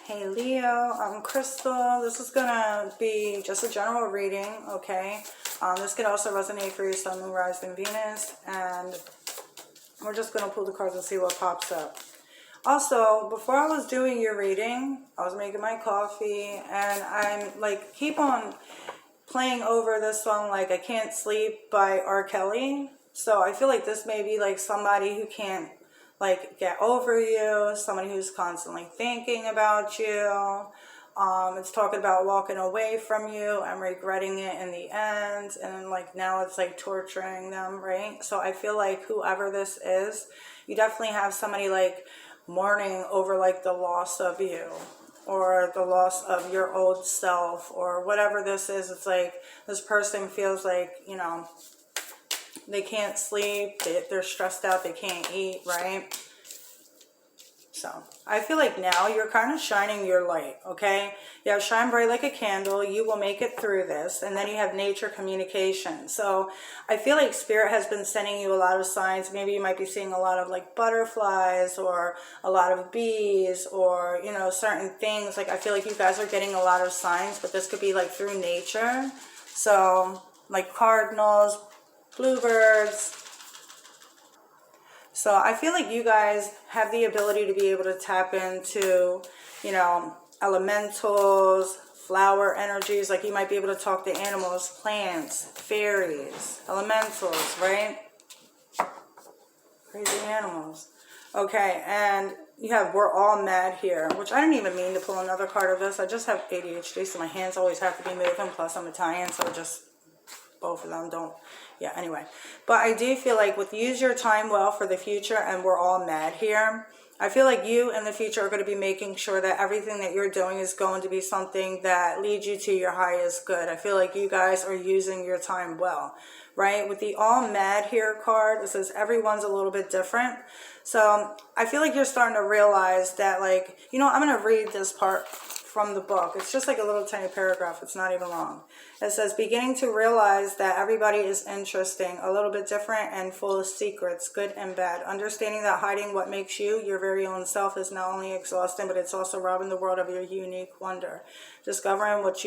Hey Leo, I'm Crystal. This is gonna be just a general reading, okay? This could also resonate for your Sun, Moon, Rising, Venus, and we're just gonna pull the cards and see what pops up. Also, before I was doing your reading, I was making my coffee, and I'm like, keep on playing over this song, like I Can't Sleep by R. Kelly. So I feel like this may be like somebody who can't like get over you, somebody who's constantly thinking about you. It's talking about walking away from you and regretting it in the end, and like now it's like torturing them, right? So I feel like whoever this is, you definitely have somebody like mourning over like the loss of you or the loss of your old self or whatever this is. It's like this person feels like, you know, they can't sleep, they're stressed out, they can't eat, right? So I feel like now you're kind of shining your light, okay? You have shine bright like a candle, you will make it through this. And then you have nature communication. So I feel like spirit has been sending you a lot of signs. Maybe you might be seeing a lot of like butterflies or a lot of bees or, you know, certain things. Like I feel like you guys are getting a lot of signs, but this could be like through nature. So like cardinals, bluebirds. So I feel like you guys have the ability to be able to tap into, you know, elementals, flower energies. Like you might be able to talk to animals, plants, fairies, elementals, right? Crazy animals. Okay, and you have We're All Mad here, which I didn't even mean to pull another card of this. I just have ADHD, so my hands always have to be moving. Plus I'm Italian, so just both of them don't. Yeah, anyway, but I do feel like with use your time well for the future, and We're All Mad here, I feel like you in the future are going to be making sure that everything that you're doing is going to be something that leads you to your highest good. I feel like you guys are using your time well, right? With the All Mad here card, it says everyone's a little bit different. So I feel like you're starting to realize that, like, you know, I'm going to read this part from the book. It's just like a little tiny paragraph. It's not even long. It says, beginning to realize that everybody is interesting, a little bit different, and full of secrets, good and bad. Understanding that hiding what makes you, your very own self, is not only exhausting, but it's also robbing the world of your unique wonder. Discovering that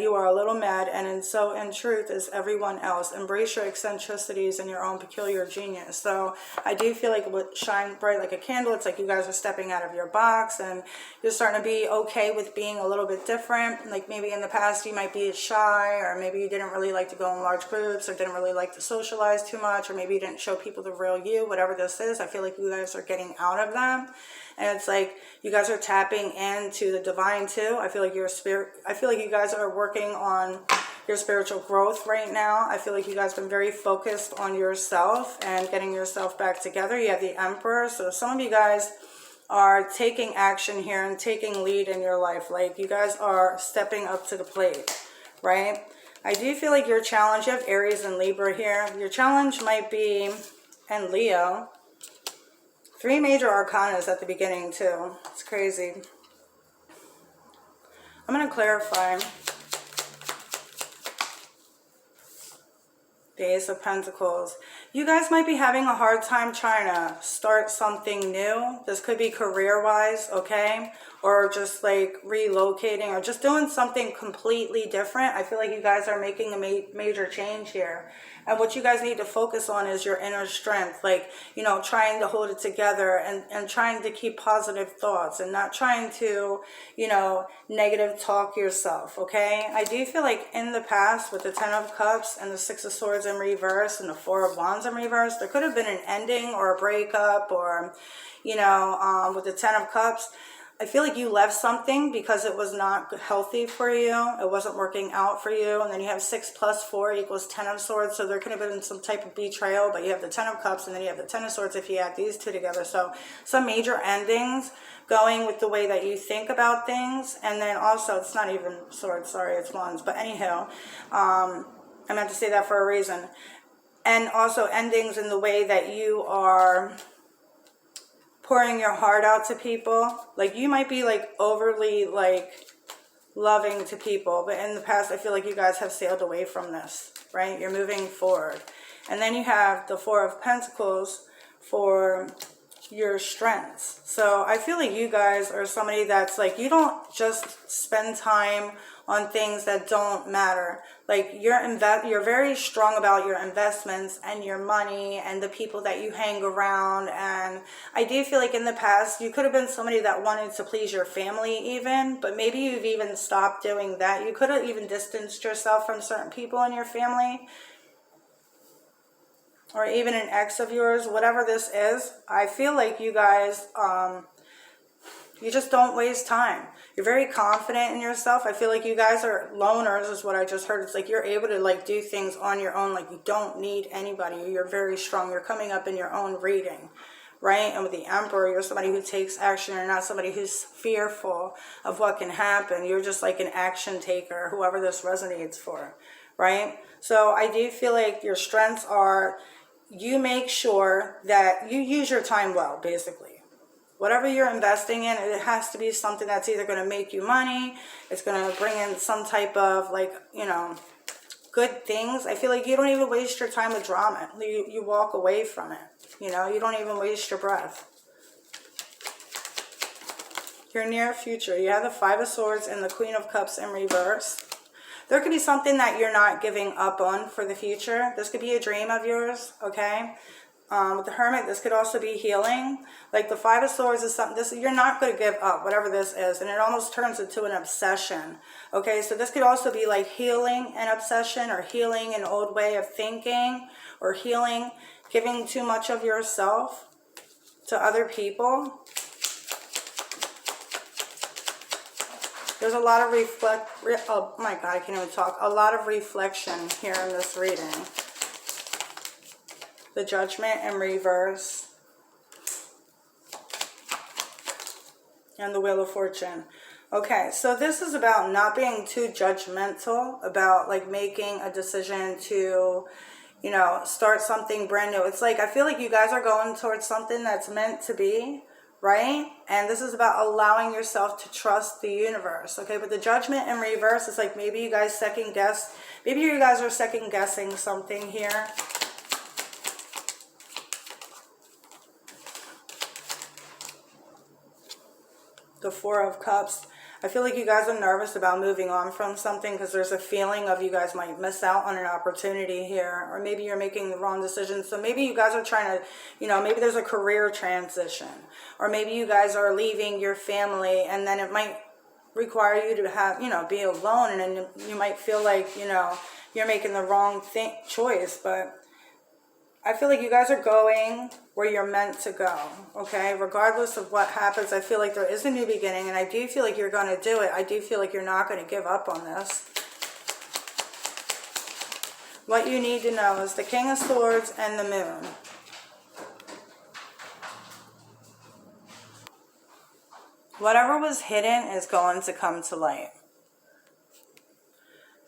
you are a little mad, and in truth is everyone else. Embrace your eccentricities and your own peculiar genius. So I do feel like with shine bright like a candle, it's like you guys are stepping out of your box, and you're starting to be okay with being a little bit different. Like maybe in the past you might be shy, or maybe you didn't really like to go in large groups, or didn't really like to socialize too much, or maybe you didn't show people the real you. Whatever this is, I feel like you guys are getting out of them, and it's like you guys are tapping into the divine too. I feel like you guys are working on your spiritual growth right now. I feel like you guys have been very focused on yourself and getting yourself back together. You have the Emperor, so some of you guys are taking action here and taking lead in your life. Like you guys are stepping up to the plate, right? I do feel like your challenge, you have Aries and Libra here. Your challenge might be, and Leo, 3 major arcanas at the beginning too. It's crazy. I'm going to clarify. The Ace of Pentacles. You guys might be having a hard time trying to start something new. This could be career-wise, okay? Or just like relocating or just doing something completely different. I feel like you guys are making a major change here. And what you guys need to focus on is your inner strength. Like, you know, trying to hold it together and trying to keep positive thoughts and not trying to, you know, negative talk yourself, okay? I do feel like in the past with the 10 of Cups and the 6 of Swords in reverse and the 4 of Wands in reverse, there could have been an ending or a breakup or, you know, with the 10 of Cups, I feel like you left something because it was not healthy for you. It wasn't working out for you. And then you have 6 plus 4 equals 10 of Swords. So there could have been some type of betrayal, but you have the 10 of Cups and then you have the 10 of Swords if you add these two together. So some major endings going with the way that you think about things. And then also, it's not even Swords, sorry, it's Wands. But anyhow, I meant to say that for a reason. And also endings in the way that you are pouring your heart out to people. Like you might be like overly like loving to people, but in the past I feel like you guys have sailed away from this, right? You're moving forward. And then you have the 4 of Pentacles for your strengths. So I feel like you guys are somebody that's like, you don't just spend time on things that don't matter. Like you're very strong about your investments and your money and the people that you hang around. And I do feel like in the past you could have been somebody that wanted to please your family even, but maybe you've even stopped doing that. You could have even distanced yourself from certain people in your family, or even an ex of yours, whatever this is. I feel like you guys, you just don't waste time. You're very confident in yourself. I feel like you guys are loners is what I just heard. It's like you're able to like do things on your own. Like you don't need anybody. You're very strong. You're coming up in your own reading, right? And with the Emperor, you're somebody who takes action. You're not somebody who's fearful of what can happen. You're just like an action taker, whoever this resonates for, right? So I do feel like your strengths are, you make sure that you use your time well, basically. Whatever you're investing in, it has to be something that's either going to make you money, it's going to bring in some type of like, you know, good things. I feel like you don't even waste your time with drama. You walk away from it. You know, you don't even waste your breath. Your near future, you have the Five of Swords and the Queen of Cups in reverse. There could be something that you're not giving up on for the future. This could be a dream of yours, okay? With the Hermit, this could also be healing. Like the Five of Swords is something, this you're not going to give up, whatever this is. And it almost turns into an obsession, okay? So this could also be like healing an obsession, or healing an old way of thinking, or healing, giving too much of yourself to other people. There's a lot of oh my God, I can't even talk. A lot of reflection here in this reading. The Judgment in reverse. And the Wheel of Fortune. Okay, so this is about not being too judgmental about like making a decision to, you know, start something brand new. It's like, I feel like you guys are going towards something that's meant to be, right? And this is about allowing yourself to trust the universe, okay? But the Judgment in reverse is like maybe you guys second guess, maybe you guys are second guessing something here. The Four of Cups. I feel like you guys are nervous about moving on from something because there's a feeling of you guys might miss out on an opportunity here, or maybe you're making the wrong decision. So maybe you guys are trying to, you know, maybe there's a career transition, or maybe you guys are leaving your family and then it might require you to have, you know, be alone, and then you might feel like, you know, you're making the wrong choice. But I feel like you guys are going where you're meant to go, okay? Regardless of what happens, I feel like there is a new beginning, and I do feel like you're going to do it. I do feel like you're not going to give up on this. What you need to know is the King of Swords and the Moon. Whatever was hidden is going to come to light.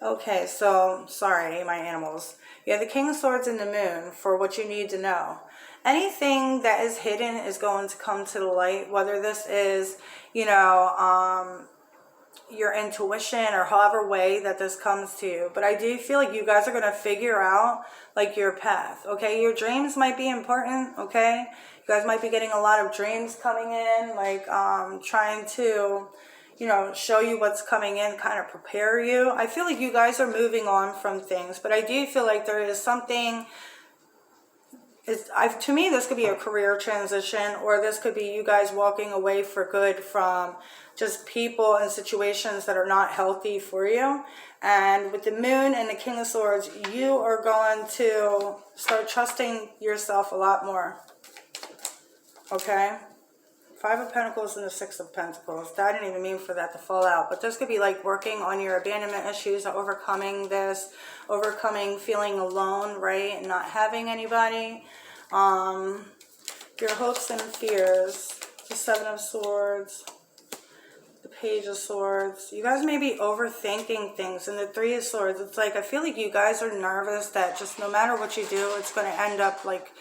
Okay, so, sorry, my animals. You have the King of Swords and the Moon for what you need to know. Anything that is hidden is going to come to the light, whether this is, you know, your intuition, or however way that this comes to you. But I do feel like you guys are going to figure out, like, your path, okay? Your dreams might be important, okay? You guys might be getting a lot of dreams coming in, like, trying to, you know, show you what's coming in, kind of prepare you. I feel like you guys are moving on from things, but I do feel like there is something, to me, this could be a career transition, or this could be you guys walking away for good from just people and situations that are not healthy for you. And with the Moon and the King of Swords, you are going to start trusting yourself a lot more, okay? Five of Pentacles and the Six of Pentacles. I didn't even mean for that to fall out. But this could be like working on your abandonment issues, overcoming this, overcoming feeling alone, right? And not having anybody. Your hopes and fears. The Seven of Swords. The Page of Swords. You guys may be overthinking things. And the Three of Swords. It's like, I feel like you guys are nervous that just no matter what you do, it's going to end up like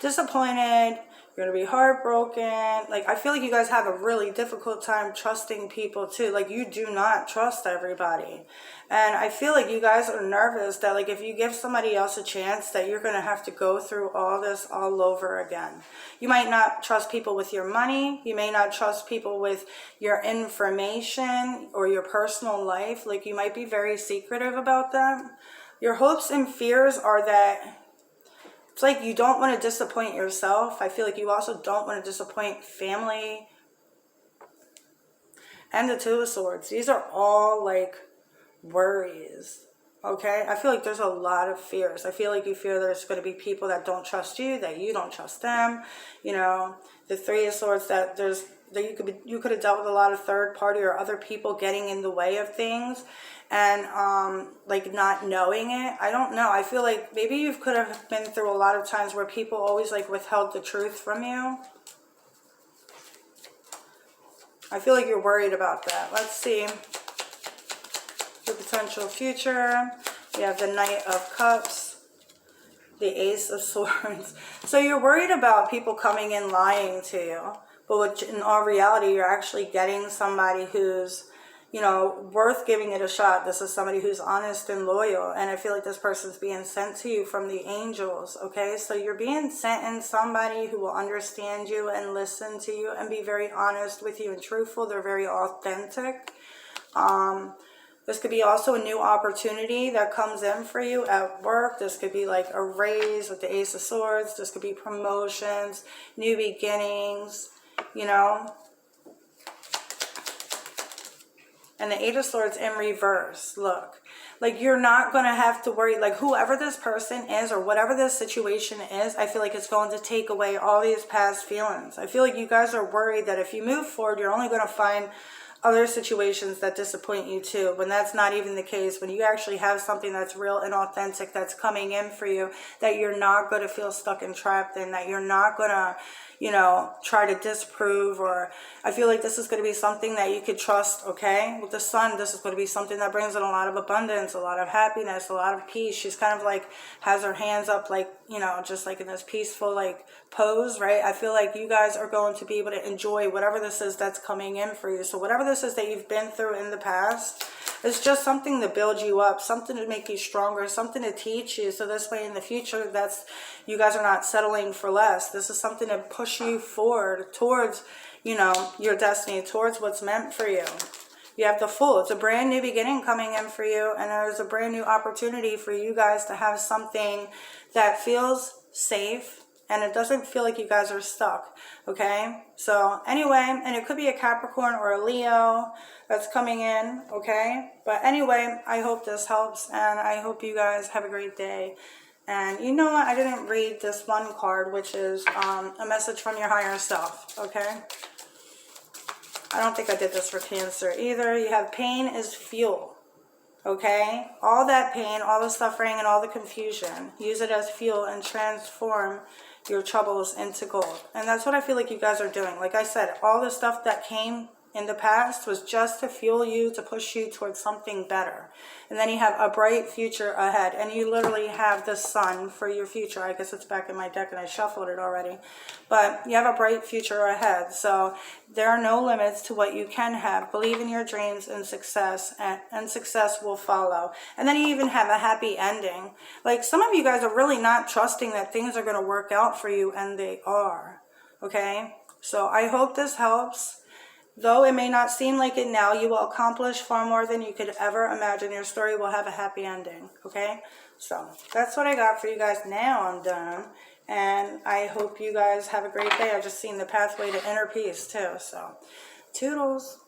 disappointed. You're going to be heartbroken. Like, I feel like you guys have a really difficult time trusting people too. Like, you do not trust everybody. And I feel like you guys are nervous that, like, if you give somebody else a chance, that you're going to have to go through all this all over again. You might not trust people with your money. You may not trust people with your information or your personal life. Like, you might be very secretive about them. Your hopes and fears are that it's like you don't want to disappoint yourself. I feel like you also don't want to disappoint family. And the Two of Swords. These are all like worries. Okay? I feel like there's a lot of fears. I feel like you fear there's going to be people that don't trust you, that you don't trust them. You know, the Three of Swords, that you could have dealt with a lot of third party or other people getting in the way of things. And like not knowing it. I don't know. I feel like maybe you could have been through a lot of times where people always like withheld the truth from you. I feel like you're worried about that. Let's see your potential future. We have the Knight of Cups, the Ace of Swords. So you're worried about people coming in lying to you, but which in all reality you're actually getting somebody who's, you know, worth giving it a shot. This is somebody who's honest and loyal. And I feel like this person's being sent to you from the angels, okay? So you're being sent in somebody who will understand you and listen to you and be very honest with you and truthful. They're very authentic. This could be also a new opportunity that comes in for you at work. This could be like a raise with the Ace of Swords. This could be promotions, new beginnings, you know. And the Eight of Swords in reverse. Look, like you're not going to have to worry. Like whoever this person is or whatever this situation is, I feel like it's going to take away all these past feelings. I feel like you guys are worried that if you move forward, you're only going to find other situations that disappoint you too, when that's not even the case. When you actually have something that's real and authentic that's coming in for you, that you're not going to feel stuck and trapped in, that you're not going to, you know, try to disprove. Or I feel like this is going to be something that you could trust, okay? With the Sun, this is going to be something that brings in a lot of abundance, a lot of happiness, a lot of peace. She's kind of like has her hands up, like, you know, just like in this peaceful like pose, right? I feel like you guys are going to be able to enjoy whatever this is that's coming in for you. So whatever this is that you've been through in the past, it's just something to build you up, something to make you stronger, something to teach you. So this way in the future, that's, you guys are not settling for less. This is something to push you forward towards, you know, your destiny, towards what's meant for you. You have the Fool. It's a brand new beginning coming in for you. And there's a brand new opportunity for you guys to have something that feels safe. And it doesn't feel like you guys are stuck, okay? So anyway, and it could be a Capricorn or a Leo that's coming in, okay? But anyway, I hope this helps, and I hope you guys have a great day. And you know what? I didn't read this one card, which is a message from your higher self, okay? I don't think I did this for Cancer either. You have pain is fuel. Okay? All that pain, all the suffering, and all the confusion, use it as fuel and transform your troubles into gold. And that's what I feel like you guys are doing. Like I said, all the stuff that came in the past was just to fuel you, to push you towards something better. And then you have a bright future ahead. And you literally have the Sun for your future. I guess it's back in my deck and I shuffled it already. But you have a bright future ahead. So there are no limits to what you can have. Believe in your dreams and success, and success will follow. And then you even have a happy ending. Like some of you guys are really not trusting that things are going to work out for you, and they are. Okay? So I hope this helps. Though it may not seem like it now, you will accomplish far more than you could ever imagine. Your story will have a happy ending, okay? So that's what I got for you guys. Now I'm done. And I hope you guys have a great day. I've just seen the pathway to inner peace too. So toodles.